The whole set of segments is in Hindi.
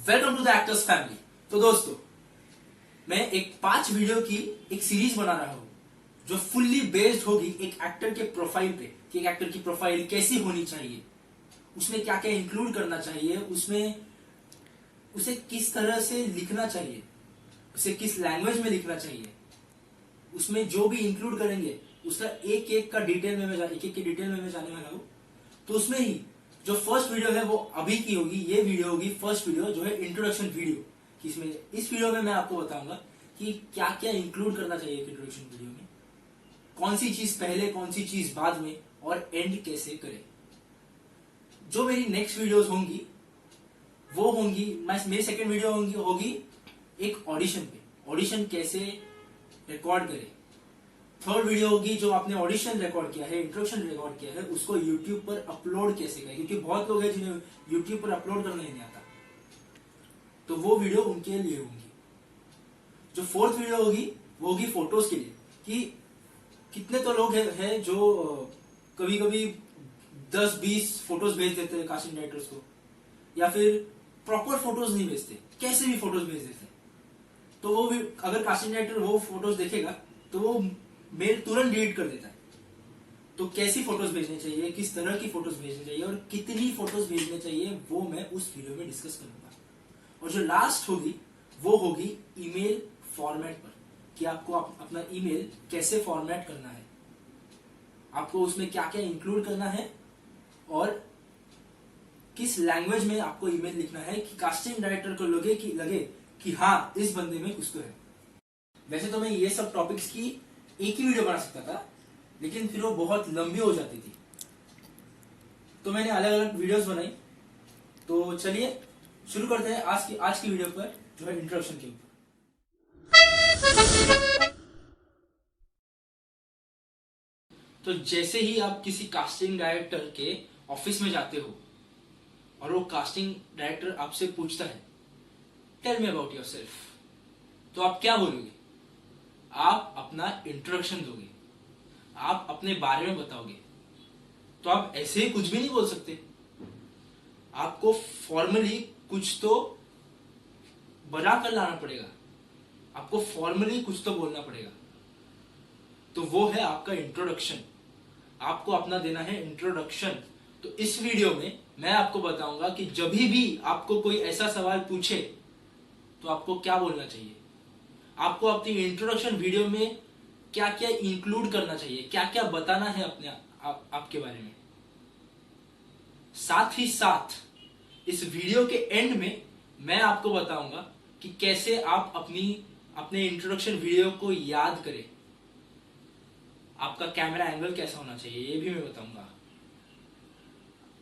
Welcome to the actors family. तो दोस्तों, मैं एक 5 वीडियो की एक सीरीज बना रहा हूं जो फुल्ली बेस्ड होगी एक एक्टर के प्रोफाइल पे कि एक एक्टर की प्रोफाइल कैसी होनी चाहिए, उसमें क्या क्या इंक्लूड करना चाहिए, उसमें उसे किस तरह से लिखना चाहिए, उसे किस लैंग्वेज में लिखना चाहिए, उसमें जो भी इंक्लूड करेंगे उसका एक एक की डिटेल में मैं जाने वाला हूं। तो उसमें ही जो फर्स्ट वीडियो है वो अभी की होगी, ये वीडियो होगी फर्स्ट वीडियो जो है इंट्रोडक्शन वीडियो। कि इसमें इस वीडियो में मैं आपको बताऊंगा कि क्या क्या इंक्लूड करना चाहिए एक इंट्रोडक्शन वीडियो में, कौन सी चीज पहले कौन सी चीज बाद में, और एंड कैसे करें। जो मेरी नेक्स्ट वीडियोस होंगी वो होंगी, मेरी सेकंड वीडियो होगी एक ऑडिशन पे, ऑडिशन कैसे रिकॉर्ड करें। थर्ड वीडियो होगी जो आपने ऑडिशन रिकॉर्ड किया है, इंट्रोडक्शन रिकॉर्ड किया है, उसको यूट्यूब पर अपलोड कैसे करें, क्योंकि बहुत लोग हैं जिन्हें यूट्यूब पर अपलोड करना नहीं आता, तो वो वीडियो उनके लिए होगी। जो फोर्थ वीडियो होगी वो होगी फोटोज के लिए, कि कितने तो लोग हैं जो कभी कभी 10-20 फोटोज भेज देते हैं कास्टिंग डायरेक्टर्स को, या फिर प्रॉपर फोटोज नहीं भेजते, कैसे भी फोटोज भेज देते हैं। तो वो भी अगर कास्टिंग डायरेक्टर वो फोटोज देखेगा तो वो मेल तुरंत डिलीट कर देता है। तो कैसी फोटोज भेजनी चाहिए, किस तरह की फोटोज भेजनी चाहिए और कितनी फोटोज भेजनी चाहिए, वो मैं उस वीडियो में डिस्कस करूंगा। और जो लास्ट होगी वो होगी ईमेल फॉर्मेट पर, कि आपको अपना ईमेल कैसे फॉर्मेट करना है, आपको उसमें क्या क्या इंक्लूड करना है और किस लैंग्वेज में आपको ईमेल लिखना है कि कास्टिंग डायरेक्टर को लगे कि हाँ इस बंदे में कुछ तो है। वैसे तो मैं ये सब टॉपिक्स की एक ही वीडियो बना सकता था, लेकिन फिर वो बहुत लंबी हो जाती थी, तो मैंने अलग अलग वीडियोस बनाई। तो चलिए शुरू करते हैं आज की वीडियो पर, जो है इंट्रोडक्शन के ऊपर। तो जैसे ही आप किसी कास्टिंग डायरेक्टर के ऑफिस में जाते हो और वो कास्टिंग डायरेक्टर आपसे पूछता है टेल मी अबाउट योरसेल्फ, तो आप क्या बोलोगे? आप अपना इंट्रोडक्शन दोगे, आप अपने बारे में बताओगे। तो आप ऐसे ही कुछ भी नहीं बोल सकते, आपको फॉर्मली कुछ तो बना कर लाना पड़ेगा, आपको फॉर्मली कुछ तो बोलना पड़ेगा। तो वो है आपका इंट्रोडक्शन, आपको अपना देना है इंट्रोडक्शन। तो इस वीडियो में मैं आपको बताऊंगा कि जब भी आपको कोई ऐसा सवाल पूछे तो आपको क्या बोलना चाहिए, आपको अपनी इंट्रोडक्शन वीडियो में क्या क्या इंक्लूड करना चाहिए, क्या क्या बताना है आपके बारे में। साथ ही साथ इस वीडियो के एंड में मैं आपको बताऊंगा कि कैसे आप अपने इंट्रोडक्शन वीडियो को याद करें, आपका कैमरा एंगल कैसा होना चाहिए ये भी मैं बताऊंगा।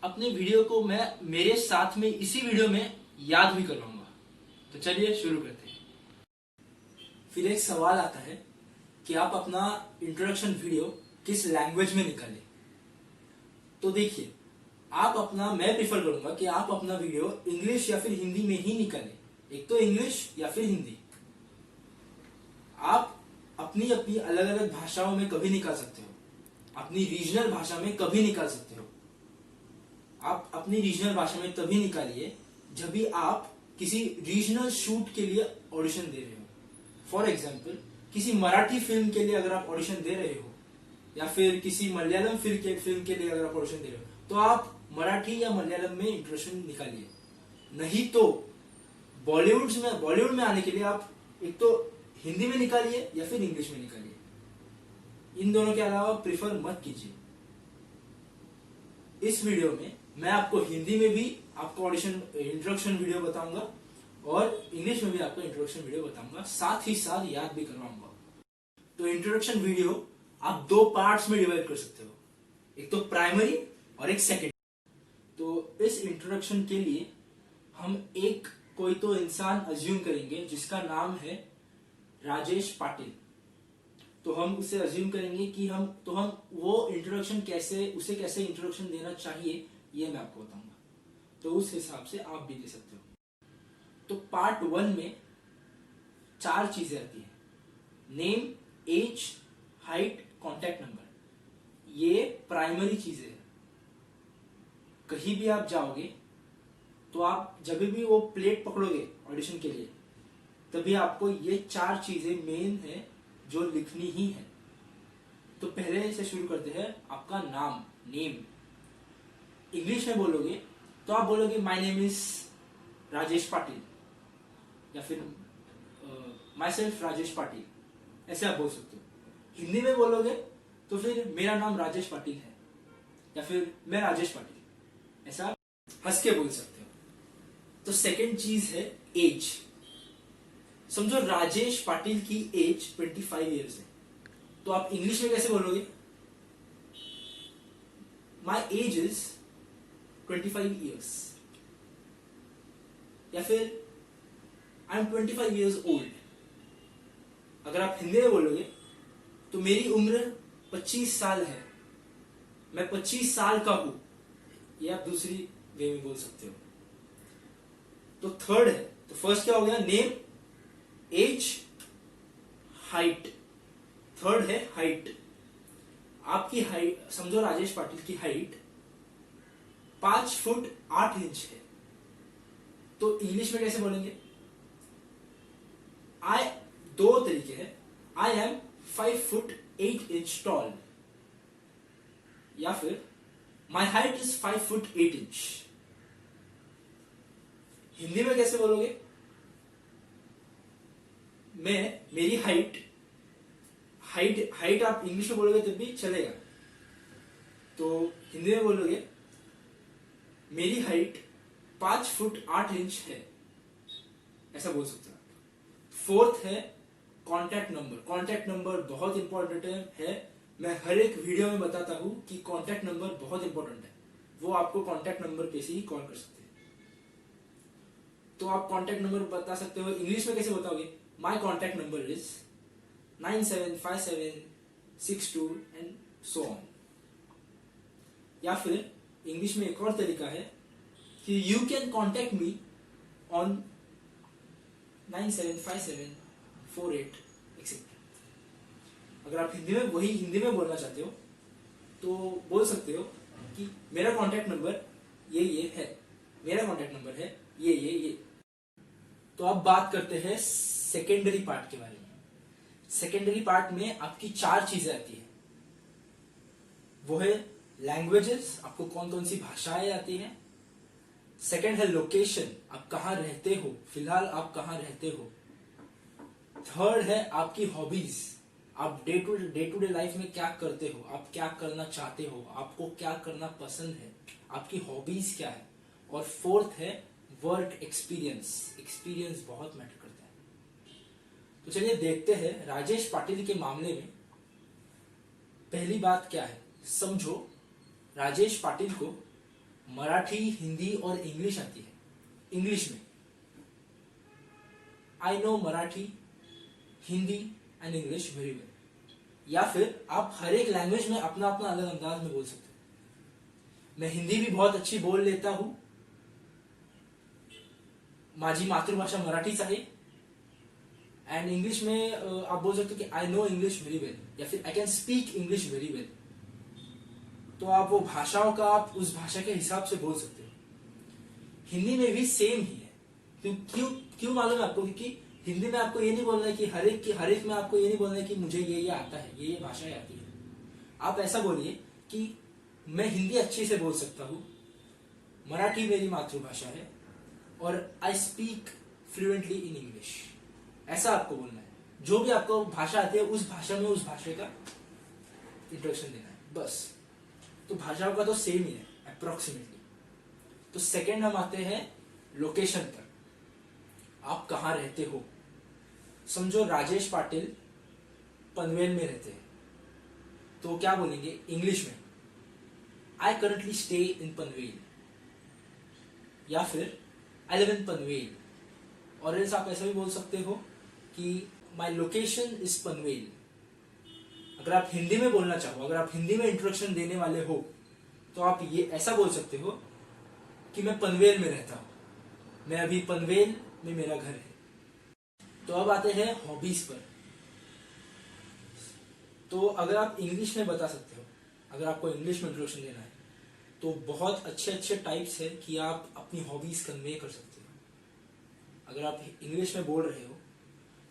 अपने वीडियो को मैं मेरे साथ में इसी वीडियो में याद भी करवाऊंगा। तो चलिए शुरू करते हैं। फिर एक सवाल आता है कि आप अपना इंट्रोडक्शन वीडियो किस लैंग्वेज में निकालें। तो देखिए, मैं प्रीफर करूंगा कि आप अपना वीडियो इंग्लिश या फिर हिंदी में ही निकालें, एक तो इंग्लिश या फिर हिंदी। आप अपनी अपनी अलग अलग भाषाओं में कभी निकाल सकते हो, अपनी रीजनल भाषा में कभी निकाल सकते हो। आप अपनी रीजनल भाषा में तभी निकालिए जब भी आप किसी रीजनल शूट के लिए ऑडिशन दे रहे हो। फॉर एग्जाम्पल, किसी मराठी फिल्म के लिए अगर आप ऑडिशन दे रहे हो, या फिर किसी मलयालम फिल्म के लिए अगर आप ऑडिशन दे रहे हो, तो आप मराठी या मलयालम में इंट्रोडक्शन निकालिए। नहीं तो बॉलीवुड में आने के लिए आप एक तो हिंदी में निकालिए या फिर इंग्लिश में निकालिए। इन दोनों के अलावा प्रीफर मत कीजिए। इस वीडियो में मैं आपको हिंदी में भी आपको इंट्रोडक्शन वीडियो बताऊंगा और इंग्लिश में भी आपको इंट्रोडक्शन वीडियो बताऊंगा, साथ ही साथ याद भी करवाऊंगा। तो इंट्रोडक्शन वीडियो आप 2 पार्ट्स में डिवाइड कर सकते हो, एक तो प्राइमरी और एक सेकेंडरी। तो इस इंट्रोडक्शन के लिए हम कोई तो इंसान अज्यूम करेंगे जिसका नाम है राजेश पाटिल। तो हम उसे अज्यूम करेंगे कि हम वो इंट्रोडक्शन कैसे इंट्रोडक्शन देना चाहिए ये मैं आपको बताऊंगा। तो उस हिसाब से आप भी दे सकते हो। तो पार्ट 1 में 4 चीजें आती है, name, age, height, contact number. ये प्राइमरी चीजें हैं। कहीं भी आप जाओगे तो आप जब भी वो प्लेट पकड़ोगे ऑडिशन के लिए, तभी आपको ये 4 चीजें मेन है जो लिखनी ही है। तो पहले से शुरू करते हैं, आपका नाम, नेम। इंग्लिश में बोलोगे तो आप बोलोगे my name is Rajesh Patil, या फिर माई सेल्फ राजेश पाटिल, ऐसे आप बोल सकते हो। हिंदी में बोलोगे तो फिर मेरा नाम राजेश पाटिल है, या फिर मैं राजेश पाटिल, ऐसा आप हंस के बोल सकते हो। तो सेकंड चीज है एज। समझो राजेश पाटिल की एज 25 ईयर्स है, तो आप इंग्लिश में कैसे बोलोगे? माई एज इज 25 ईयर्स, या फिर आई एम 25 ईयर्स ओल्ड। अगर आप हिंदी में बोलोगे तो मेरी उम्र 25 साल है, मैं 25 साल का हूं, ये आप दूसरी वे में बोल सकते हो। तो थर्ड है, तो फर्स्ट क्या हो गया? Name, age, height. थर्ड है हाइट। आपकी हाइट, समझो राजेश पाटिल की हाइट 5 फुट 8 इंच है, तो इंग्लिश में कैसे बोलेंगे? दो तरीके हैं, I am 5 foot 8 inch toll, या फिर my height is 5 foot 8 inch. Hindi में कैसे बोलोगे? मेरी हाइट आप इंग्लिश में बोलोगे तब भी चलेगा, तो हिंदी में बोलोगे मेरी हाइट 5 फुट 8 इंच है, ऐसा बोल सकते हो। फोर्थ है कॉन्टैक्ट नंबर। कॉन्टैक्ट नंबर बहुत इंपॉर्टेंट है। मैं हर एक वीडियो में बताता हूं कि कॉन्टैक्ट नंबर बहुत इंपॉर्टेंट है, वो आपको कॉन्टैक्ट नंबर पे से ही कॉल कर सकते हैं। तो आप कॉन्टैक्ट नंबर बता सकते हो। इंग्लिश में कैसे बताओगे? माई contact number is 975762 and so on. या फिर इंग्लिश में एक और तरीका है कि you can contact me on 975748 etcetera. अगर आप हिंदी में बोलना चाहते हो तो बोल सकते हो कि मेरा कॉन्टैक्ट नंबर ये है, मेरा कॉन्टैक्ट नंबर है ये। तो अब बात करते हैं सेकेंडरी पार्ट के बारे में। सेकेंडरी पार्ट में आपकी 4 चीजें आती है, वो है लैंग्वेजेस, आपको कौन कौन सी भाषाएं आती हैं। सेकंड है लोकेशन, आप कहां रहते हो, फिलहाल आप कहां रहते हो। थर्ड है आपकी हॉबीज, आप डे टू डे लाइफ में क्या करते हो, आप क्या करना चाहते हो, आपको क्या करना पसंद है, आपकी हॉबीज क्या है। और फोर्थ है वर्क एक्सपीरियंस। एक्सपीरियंस बहुत मैटर करता है। तो चलिए देखते हैं राजेश पाटिल के मामले में पहली बात क्या है। समझो राजेश पाटिल को मराठी, हिंदी और इंग्लिश आती है। इंग्लिश में I know Marathi, Hindi and English very well. या फिर आप हर एक लैंग्वेज में अपना अपना अलग अंदाज में बोल सकते हो। मैं हिंदी भी बहुत अच्छी बोल लेता हूं, माझी मातृभाषा मराठीच आहे। एंड इंग्लिश में आप बोल सकते हो कि I know English very well, या फिर I can speak English very well. तो आप वो भाषाओं का आप उस भाषा के हिसाब से बोल सकते हो। हिंदी में भी सेम ही है। क्यों मालूम है आपको? क्योंकि हिंदी में आपको ये नहीं बोलना है कि हर एक में आपको ये नहीं बोलना है कि मुझे ये आता है, ये भाषाएं आती है। आप ऐसा बोलिए कि मैं हिंदी अच्छे से बोल सकता हूँ, मराठी मेरी मातृभाषा है, और I speak fluently in English. ऐसा आपको बोलना है। जो भी आपको भाषा आती है उस भाषा में उस भाषा का इंट्रोडक्शन देना है, बस। तो भाषाओं का तो सेम ही है अप्रोक्सीमेटली। तो सेकेंड हम आते हैं लोकेशन पर, आप कहां रहते हो। समझो राजेश पाटिल पनवेल में रहते हैं, तो क्या बोलेंगे इंग्लिश में? I currently stay in Panvel, या फिर आई लिव इन पनवेल। और एल्स आप ऐसा भी बोल सकते हो कि माई लोकेशन इज पनवेल। अगर आप हिंदी में बोलना चाहो, अगर आप हिंदी में इंट्रोडक्शन देने वाले हो, तो आप ये ऐसा बोल सकते हो कि मैं पनवेल में रहता हूं, मैं अभी पनवेल में मेरा घर है। तो अब आते हैं हॉबीज पर। तो अगर आप इंग्लिश में बता सकते हो, अगर आपको इंग्लिश में इंट्रोडक्शन देना है, तो बहुत अच्छे अच्छे टाइप्स है कि आप अपनी हॉबीज कन्वे कर सकते हो। अगर आप इंग्लिश में बोल रहे हो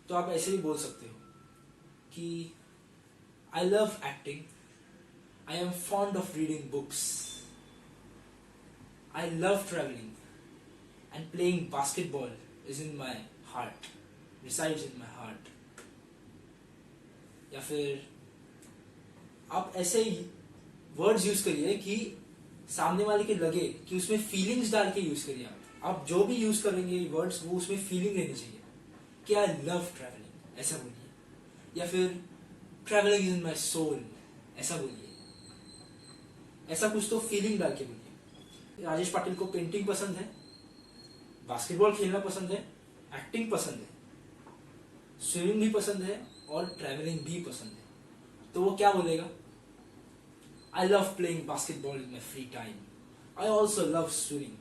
तो आप ऐसे भी बोल सकते हो कि I love acting, I am fond of reading books, I love travelling and playing basketball is in my heart, resides in my heart. या फिर आप ऐसे वर्ड्स यूज करिए कि सामने वाले के लगे कि उसमें फीलिंग्स डाल के यूज करिए। आप जो भी यूज करेंगे वर्ड्स वो उसमें फीलिंग रहनी चाहिए कि आई लव ट्रैवलिंग, ऐसा बोलिए। या फिर travelling is in my soul, ऐसा बोलिए। ऐसा कुछ तो फीलिंग डाल के बोलिए। राजेश पाटिल को पेंटिंग पसंद है, बास्केटबॉल खेलना पसंद है, एक्टिंग पसंद है, स्विमिंग भी पसंद है और ट्रैवलिंग भी पसंद है। तो वो क्या बोलेगा? I love playing basketball in my free time. I also love swimming.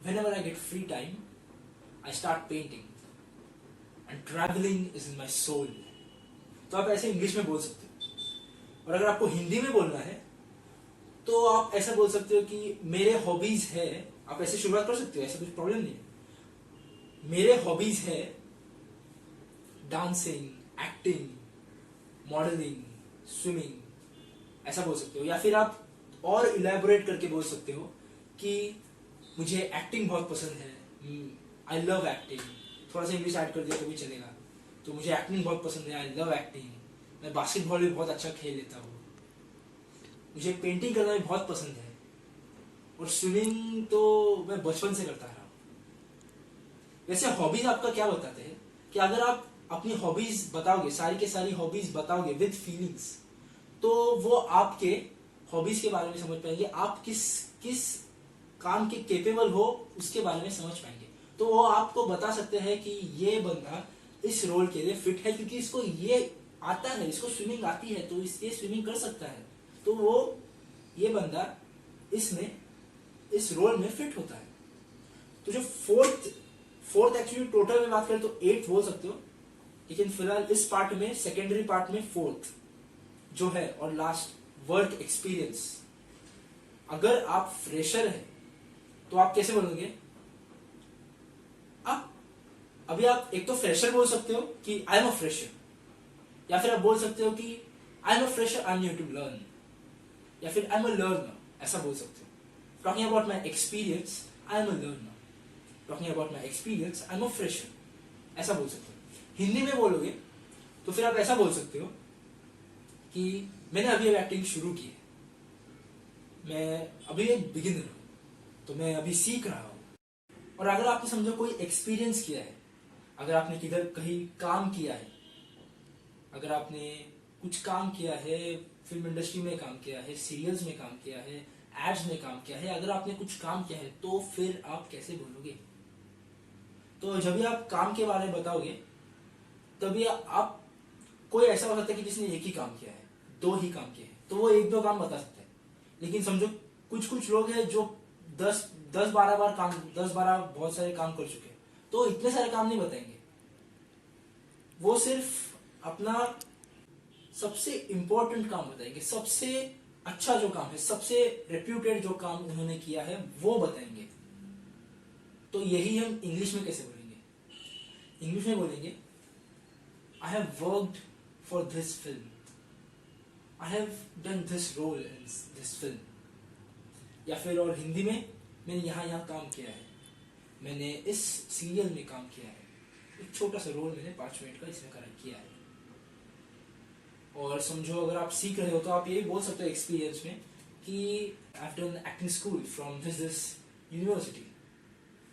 Whenever I get free time, I start painting. And traveling is in my soul. तो आप ऐसे इंग्लिश में बोल सकते हो। और अगर आपको हिंदी में बोलना है तो आप ऐसा बोल सकते हो कि मेरे हॉबीज है। आप ऐसे शुरुआत कर सकते हो, ऐसा कुछ प्रॉब्लम नहीं है। मेरे हॉबीज है डांसिंग, एक्टिंग, मॉडलिंग, स्विमिंग, ऐसा बोल सकते हो। या फिर आप और इलेबोरेट करके बोल सकते हो कि मुझे एक्टिंग बहुत पसंद है, आई लव एक्टिंग। थोड़ा सा इंग्लिश ऐड कर दिया तो भी चलेगा। तो मुझे एक्टिंग बहुत पसंद है, आई लव एक्टिंग। मैं बास्केटबॉल भी बहुत अच्छा खेल लेता हूँ, मुझे पेंटिंग करना भी बहुत पसंद है, और स्विमिंग तो मैं बचपन से करता रहा हूँ। वैसे हॉबीज आपका क्या बताते हैं कि अगर आप अपनी हॉबीज बताओगे, सारी के सारी हॉबीज बताओगे विद फीलिंग्स, तो वो आपके हॉबीज के बारे में समझ पाएंगे। आप किस किस काम के केपेबल हो उसके बारे में समझ पाएंगे। तो वो आपको बता सकते हैं कि ये बंदा इस रोल के लिए फिट है क्योंकि इसको ये आता है, इसको स्विमिंग आती है, तो ये स्विमिंग कर सकता है। तो वो ये बंदा इसमें इस रोल में फिट होता है। तो जो फोर्थ एक्चुअली टोटल में बात करें तो 8 बोल सकते हो, लेकिन फिलहाल इस पार्ट में सेकेंडरी पार्ट में 4th जो है और लास्ट वर्क एक्सपीरियंस। अगर आप फ्रेशर है तो आप कैसे बोलोगे? आप अभी आप एक तो फ्रेशर बोल सकते हो कि आई एम अ फ्रेशर, या फिर आप बोल सकते हो कि I am a fresher, I am new to learn, या फिर आई एम अ लर्नर, ऐसा बोल सकते हो। Talking about my experience, I am a learner. Talking about my experience, I am a fresher, ऐसा बोल सकते हो। हिंदी में बोलोगे तो फिर आप ऐसा बोल सकते हो कि मैंने अभी एक्टिंग शुरू की है, मैं अभी एक बिगिनर हूं, तो मैं अभी सीख रहा हूं। और अगर आपने समझो कोई एक्सपीरियंस किया है, अगर आपने किधर कहीं काम किया है, अगर आपने कुछ काम किया है, फिल्म इंडस्ट्री में काम किया है, सीरियल्स में काम किया है, एड्स में काम किया है, अगर आपने कुछ काम किया है तो फिर आप कैसे बोलोगे? तो जब भी आप काम के बारे में बताओगे तभी आप कोई ऐसा हो सकता है कि जिसने एक ही काम किया है, 2 ही काम किए हैं, तो वो 1-2 काम बता सकते हैं। लेकिन समझो कुछ लोग हैं जो 10-12 बार काम, 10-12 बहुत सारे काम कर चुके हैं, तो इतने सारे काम नहीं बताएंगे। वो सिर्फ अपना सबसे इंपॉर्टेंट काम बताएंगे, सबसे अच्छा जो काम है, सबसे रेप्यूटेड जो काम उन्होंने किया है वो बताएंगे। तो यही हम इंग्लिश में कैसे बोलेंगे? इंग्लिश में बोलेंगे I have worked for this film. I have done this role in this film. या फिर और हिंदी में मैंने यहाँ काम किया है, मैंने इस सीरियल में काम किया है, एक छोटा सा रोल मैंने 5 मिनट का इसमें किया है। और समझो अगर आप सीख रहे हो तो आप ये बोल सकते हो एक्सपीरियंस में कि I have done acting school from this university,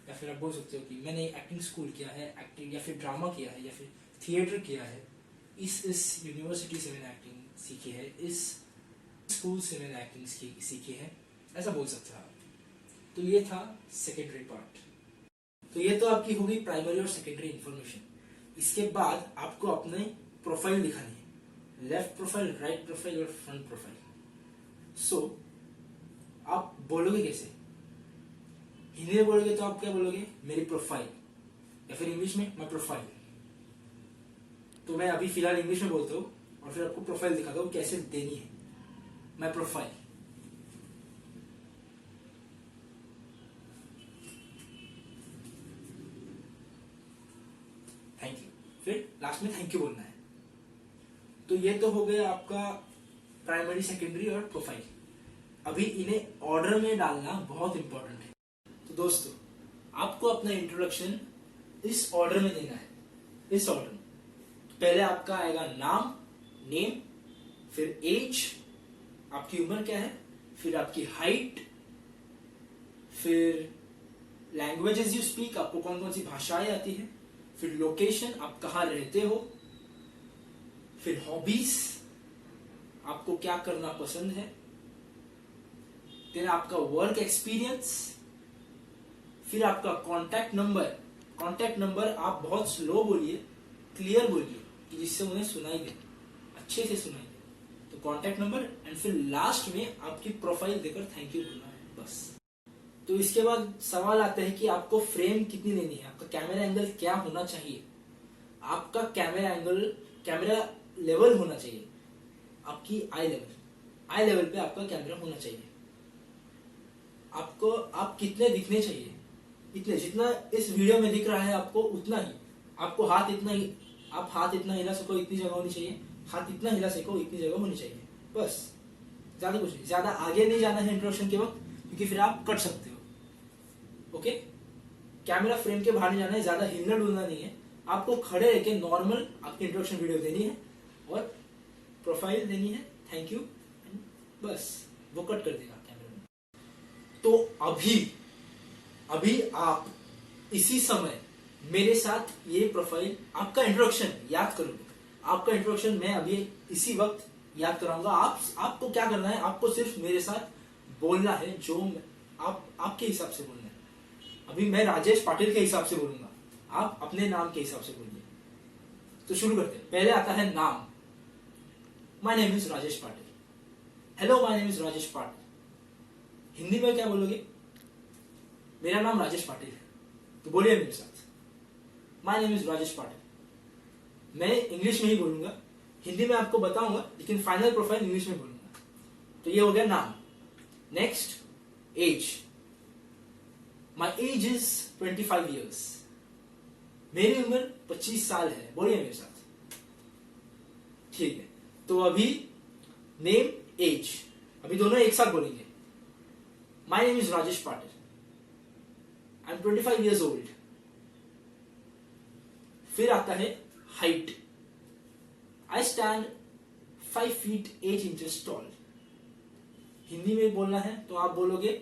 या फिर आप बोल सकते हो कि मैंने एक्टिंग स्कूल किया है, एक्टिंग या फिर ड्रामा किया है, या फिर थिएटर किया है, इस यूनिवर्सिटी से मैंने एक्टिंग सीखी है, इस स्कूल से मैंने एक्टिंग सीखी है, ऐसा बोल सकते हो आप। तो ये था सेकेंडरी पार्ट। तो ये तो आपकी होगी प्राइमरी और सेकेंडरी इंफॉर्मेशन। इसके बाद आपको अपने प्रोफाइल दिखानी है, लेफ्ट प्रोफाइल, राइट प्रोफाइल और फ्रंट प्रोफाइल। सो आप बोलोगे कैसे? हिंदी में बोलोगे तो आप क्या बोलोगे? मेरी प्रोफाइल, या फिर इंग्लिश में माई प्रोफाइल। तो मैं अभी फिलहाल इंग्लिश में बोलता हूँ और फिर आपको प्रोफाइल दिखाता हूँ कैसे देनी है। माई प्रोफाइल, थैंक यू, फिर लास्ट में थैंक यू बोलना है। तो ये तो हो गया आपका प्राइमरी, सेकेंडरी और प्रोफाइल। अभी इन्हें ऑर्डर में डालना बहुत इंपॉर्टेंट है। तो दोस्तों, आपको अपना इंट्रोडक्शन इस ऑर्डर में देना है, इस ऑर्डर में। तो पहले आपका आएगा नाम, नेम, फिर एज, आपकी उम्र क्या है, फिर आपकी हाइट, फिर लैंग्वेजेस यू स्पीक, आपको कौन कौन सी भाषाएं आती है, फिर लोकेशन, आप कहाँ रहते हो, फिर हॉबीज, आपको क्या करना पसंद है, फिर आपका वर्क एक्सपीरियंस, फिर आपका कांटेक्ट नंबर। कांटेक्ट नंबर आप बहुत स्लो बोलिए, क्लियर बोलिए कि जिससे उन्हें सुनाई दे, अच्छे से सुनाई दे। तो कांटेक्ट नंबर एंड फिर लास्ट में आपकी प्रोफाइल देकर थैंक यू बोलना है, बस। तो इसके बाद सवाल आता है कि आपको फ्रेम कितनी लेनी है, आपका कैमरा एंगल क्या होना चाहिए। आपका कैमरा एंगल, कैमरा लेवल होना चाहिए आपकी आई लेवल पे आपका कैमरा होना चाहिए। आपको, आप कितने दिखने चाहिए, इतने जितना इस वीडियो में दिख रहा है आपको उतना ही। आपको हाथ इतना ही, आप हाथ इतना हिला सको इतनी जगह होनी चाहिए, हाथ इतना हिला सको इतनी जगह होनी चाहिए, बस। ज्यादा कुछ नहीं, ज्यादा आगे नहीं जाना है इंट्रोडक्शन के वक्त, क्योंकि फिर आप कट सकते हो। ओके, कैमरा फ्रेम के बाहर नहीं जाना है, ज्यादा हिलना डुलना नहीं है। आपको खड़े रह के नॉर्मल आपकी इंट्रोडक्शन वीडियो देनी है और प्रोफाइल देनी है, थैंक यू, बस। वो कट कर देगा कैमरा में। तो अभी आप इसी समय मेरे साथ ये प्रोफाइल, आपका इंट्रोडक्शन याद करोगे। आपका इंट्रोडक्शन मैं अभी इसी वक्त याद कराऊंगा। आपको क्या करना है, आपको सिर्फ मेरे साथ बोलना है, जो आपके हिसाब से बोलना है। अभी मैं राजेश पाटिल के हिसाब से बोलूंगा, आप अपने नाम के हिसाब से बोलिए। तो शुरू करते हैं। पहले आता है नाम। My name is Rajesh Patil. Hello, my name is Rajesh Patil. Hindi में क्या बोलोगे? मेरा नाम राजेश पाटिल है, तो बोलिए मेरे साथ, my name is Rajesh Patil. मैं इंग्लिश में ही बोलूंगा, हिंदी में आपको बताऊंगा, लेकिन फाइनल प्रोफाइल इंग्लिश में बोलूंगा। तो ये हो गया नाम। Next, age. My age is 25 years। मेरी उम्र 25 साल है, बोलिए मेरे साथ, ठीक है। तो अभी नेम, एज, अभी दोनों एक साथ बोलेंगे। My name is Rajesh Patil, I am 25 years old। फिर आता है height. I stand 5 feet 8 inches tall। Hindi में बोलना है तो आप बोलोगे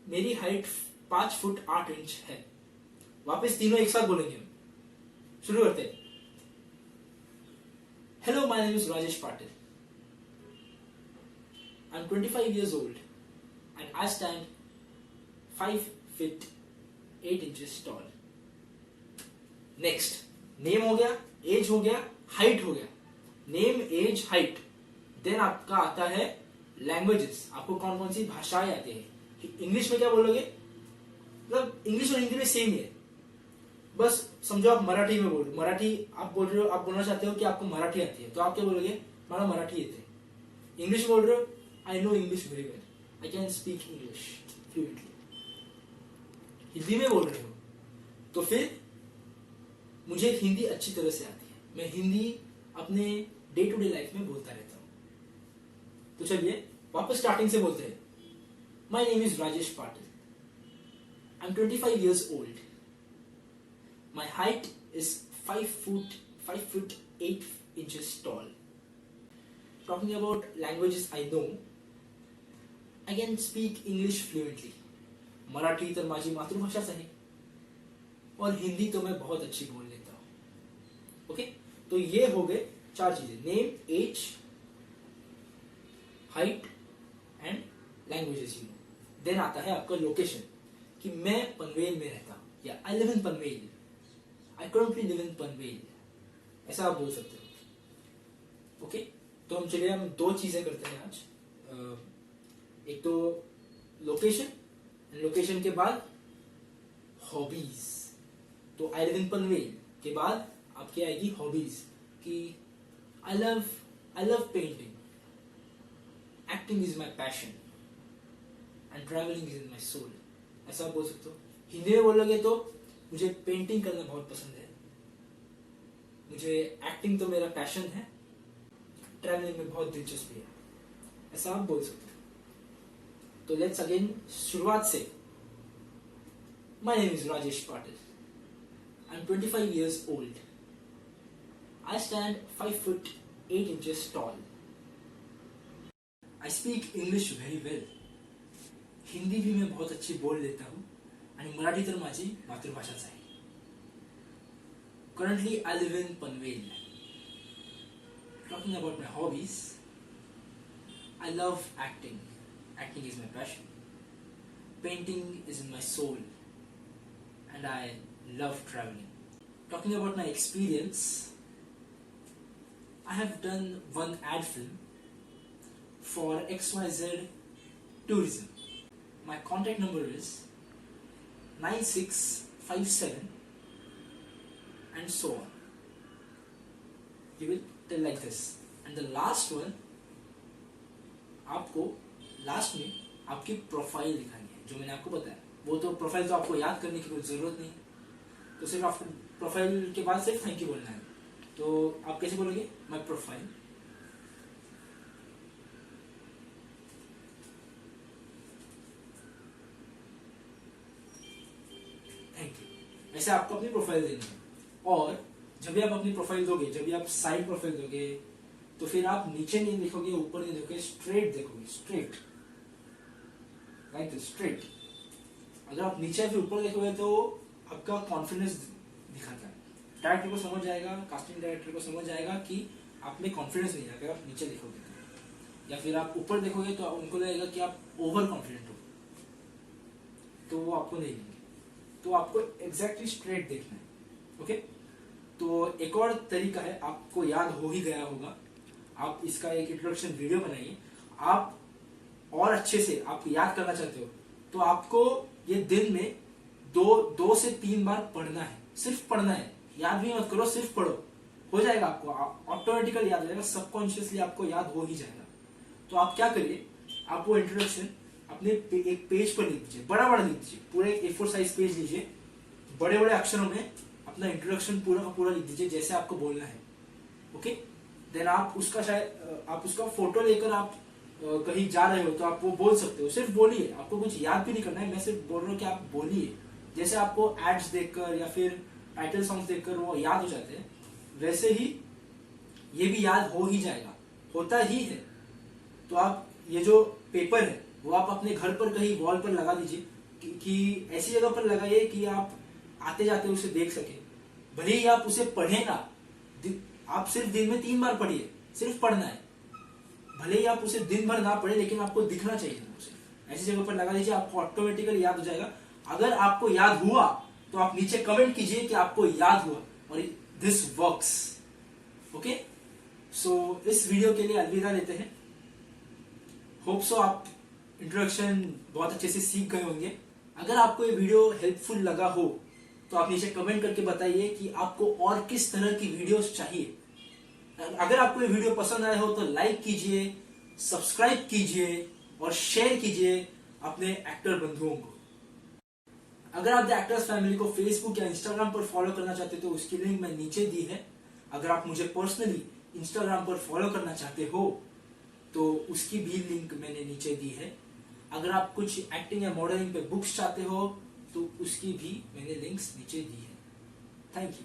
मेरी हाइट 5 फुट 8 इंच है। वापस तीनों एक साथ बोलेंगे हम। शुरू करते हैं। Hello, my name is Rajesh Patil, I am 25 years old and I stand 5 feet 8 inches tall। Next, name हो गया, एज हो गया, हाइट हो गया। Name, age, height. देन आपका आता है लैंग्वेजेस, आपको कौन कौन सी भाषाएं आती है। इंग्लिश में क्या बोलोगे, मतलब इंग्लिश और हिंदी में सेम ही है, बस समझो आप मराठी में बोल रहे हो। मराठी आप बोल रहे हो, आप बोलना चाहते हो कि आपको मराठी आती है, तो आप क्या बोलोगे, मारा मराठी येते। इंग्लिश बोल रहे हो, I know English very well, I can speak English fluently. Hindi में बोल रहे हो तो फिर मुझे हिंदी अच्छी तरह से आती है, मैं हिंदी अपने डे टू डे लाइफ में बोलता रहता हूं। तो चलिए वापस स्टार्टिंग से बोलते हैं। My name is Rajesh Patil, I am 25 years old। My height is 5 foot 8 inches tall। Talking about languages I know, I can speak English fluently। Marathi तर माझी मातृभाषाच आहे और हिंदी तो मैं बहुत अच्छी बोल लेता हूं। ओके, तो ये हो गए 4 चीजें, name, age, height and languages you know. Then आता है आपका लोकेशन, कि मैं पनवेल में रहता हूं, या I live in Panvel, I currently live in Panvel, ऐसा आप बोल सकते हो। ओके, तो हम चलिए हम 2 चीजें करते हैं आज। एक तो लोकेशन, लोकेशन के बाद हॉबीज। तो आई लिव इन पनवेल के बाद आपकी आएगी हॉबीज, कि I love painting, acting is my passion and travelling is in my soul, ऐसा आप बोल सकते हो। हिंदी में बोलोगे तो मुझे पेंटिंग करना बहुत पसंद है, मुझे एक्टिंग तो मेरा पैशन है, ट्रैवलिंग में बहुत दिलचस्पी है, ऐसा आप बोल सकते हो। तो लेट्स अगेन शुरुआत से। My name is Rajesh Patil, I am 25 years old. I stand 5 foot 8 inches tall. I speak English very well. Hindi भी मैं बहुत अच्छी बोल लेता हूँ आणि मराठी तर माझी मातृभाषाच आहे. Currently I live in Panvel. Talking about my hobbies, I love acting. Acting is my passion. Painting is in my soul. And I love traveling. Talking about my experience, I have done one ad film for XYZ Tourism. My contact number is 9657 and so on. You will tell like this. And the last one, आपको लास्ट में आपकी प्रोफाइल दिखानी है, जो मैंने आपको बताया। वो तो प्रोफाइल तो आपको याद करने की कोई जरूरत नहीं, तो सिर्फ आपको प्रोफाइल के बाद सिर्फ थैंक यू बोलना है। तो आप कैसे बोलोगे? My profile, thank you. ऐसे आपको अपनी प्रोफाइल देनी है। और जब भी आप अपनी प्रोफाइल दोगे, जब भी आप साइड प्रोफाइल दोगे, तो फिर आप नीचे नहीं देखोगे, ऊपर नहीं देखोगे, स्ट्रेट देखोगे, स्ट्रेट, लाइक दिस, स्ट्रेट। अगर आप नीचे फिर ऊपर देखोगे तो आपका कॉन्फिडेंस दिखाता है। डायरेक्टर को समझ जाएगा, कास्टिंग डायरेक्टर को समझ जाएगा कि आप में कॉन्फिडेंस नहीं है अगर आप नीचे देखोगे तो। या फिर आप ऊपर देखोगे तो उनको लगेगा कि आप ओवर कॉन्फिडेंट हो, तो वो आपको नहीं लेंगे। तो आपको एग्जैक्टली स्ट्रेट देखना है। ओके, तो एक और तरीका है, आपको याद हो ही गया होगा, आप इसका एक इंट्रोडक्शन वीडियो बनाइए। आप और अच्छे से आप याद करना चाहते हो तो आपको ये दिन में 2 से 3 बार पढ़ना है, सिर्फ पढ़ना है, याद भी मत करो, सिर्फ पढ़ो, हो जाएगा आपको, ऑटोमेटिकली याद हो जाएगा, सबकॉन्शियसली आपको याद हो ही जाएगा। तो आप क्या करिए, आप वो इंट्रोडक्शन अपने एक पेज पर लिख दीजिए, बड़ा बड़ा लिख दीजिए, पूरे A4 साइज पेज लीजिए, बड़े बड़े अक्षरों में अपना इंट्रोडक्शन पूरा का पूरा लिख दीजिए जैसे आपको बोलना है। ओके, देन आप उसका फोटो लेकर आप कहीं जा रहे हो तो आप वो बोल सकते हो, सिर्फ बोलिए, आपको कुछ याद भी नहीं करना है, मैं सिर्फ बोल रहा हूँ कि आप बोलिए। जैसे आपको एड्स देखकर या फिर टाइटल सॉन्ग्स देखकर वो याद हो जाते हैं, वैसे ही ये भी याद हो ही जाएगा, होता ही है। तो आप ये जो पेपर है वो आप अपने घर पर कहीं वॉल पर लगा दीजिए, कि ऐसी जगह पर लगाइए कि आप आते जाते उसे देख सके। भले ही आप उसे पढ़े ना, आप सिर्फ दिन में 3 बार पढ़िए, सिर्फ पढ़ना है। भले ही आप उसे दिन भर ना पढ़े, लेकिन आपको दिखना चाहिए उसे। ऐसी जगह पर लगा दीजिए, आपको ऑटोमेटिकली याद हो जाएगा। अगर आपको याद हुआ तो आप नीचे कमेंट कीजिए कि आपको याद हुआ, और दिस वर्क्स। ओके, सो इस वीडियो के लिए अलविदा लेते हैं। होप सो आप इंट्रोडक्शन बहुत अच्छे से सीख गए होंगे। अगर आपको ये वीडियो हेल्पफुल लगा हो तो आप नीचे कमेंट करके बताइए कि आपको और किस तरह की वीडियोस चाहिए। अगर आपको ये वीडियो पसंद आया हो तो लाइक कीजिए, सब्सक्राइब कीजिए और शेयर कीजिए अपने एक्टर बंधुओं को। अगर आप द एक्टर्स फैमिली को फेसबुक या इंस्टाग्राम पर फॉलो करना चाहते हो तो उसकी लिंक मैं नीचे दी है। अगर आप मुझे पर्सनली इंस्टाग्राम पर फॉलो करना चाहते हो तो उसकी भी लिंक मैंने नीचे दी है। अगर आप कुछ एक्टिंग या मॉडलिंग पे बुक्स चाहते हो तो उसकी भी मैंने लिंक्स नीचे दी है। Thank you.